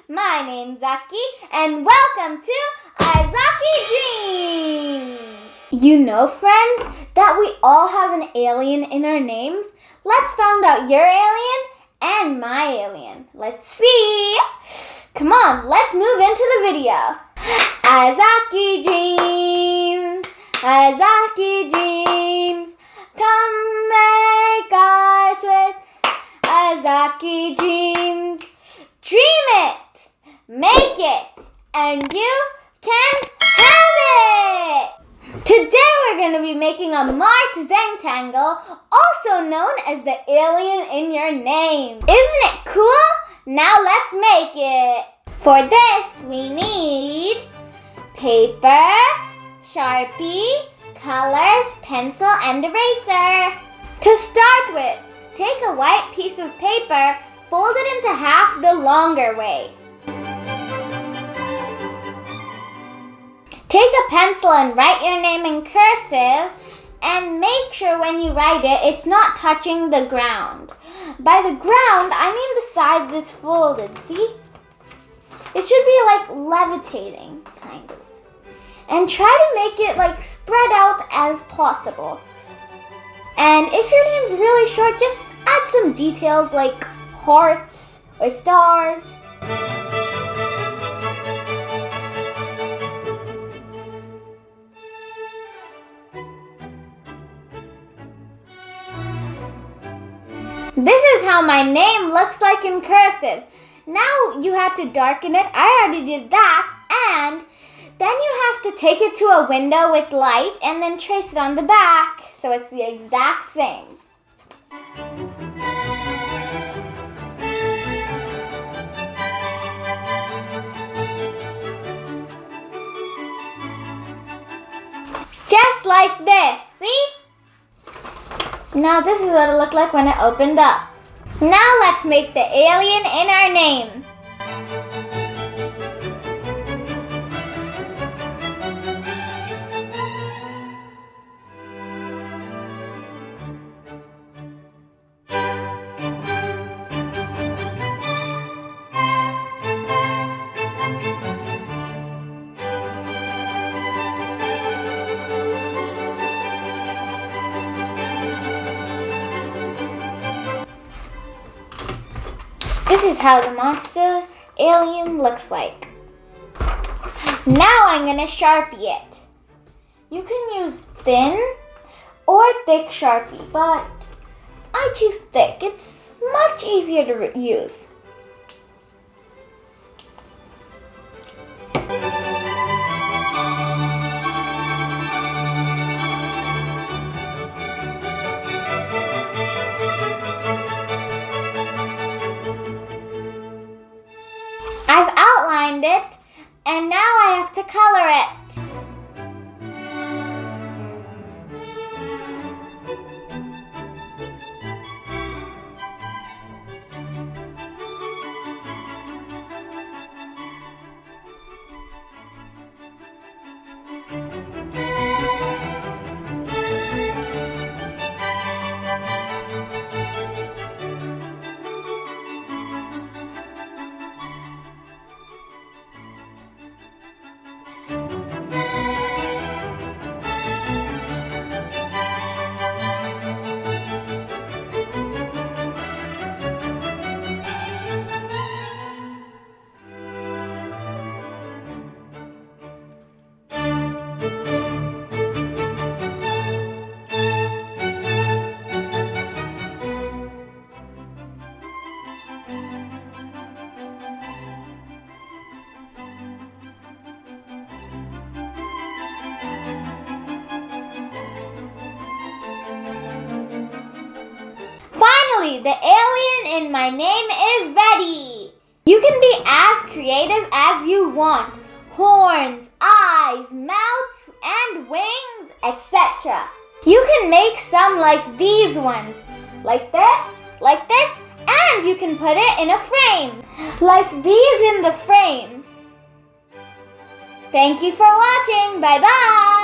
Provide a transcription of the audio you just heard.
My name's Zaki, and welcome to Izaki Dreams! You know, friends, that we all have an alien in our names. Let's find out your alien and my alien. Let's see! Come on, let's move into the video. Izaki Dreams, Izaki Dreams, come make art with Izaki Dreams. Dream it, make it, and you can have it! Today we're going to be making a Mart Zentangle, also known as the alien in your name. Isn't it cool? Now let's make it. For this, we need paper, Sharpie, colors, pencil, and eraser. To start with, take a white piece of paper, fold it into half the longer way. Take a pencil and write your name in cursive, and make sure when you write it, it's not touching the ground. By the ground, I mean the side that's folded, see? It should be like levitating, kind of. And try to make it like spread out as possible. And if your name's really short, just add some details like hearts or stars. This is how my name looks like in cursive. Now you have to darken it. I already did that. And then you have to take it to a window with light and then trace it on the back so it's the exact same. Just like this, see? Now this is what it looked like when it opened up. Now let's make the alien in our name. This is how the monster alien looks like. Now I'm going to Sharpie it. You can use thin or thick Sharpie, but I choose thick. It's much easier to use. I've outlined it, and now I have to color it. Finally, the alien in my name is ready. You can be as creative as you want. Horns, eyes, mouths, and wings, etc. You can make some like these ones. Like this, and you can put it in a frame. Like these in the frame. Thank you for watching. Bye-bye.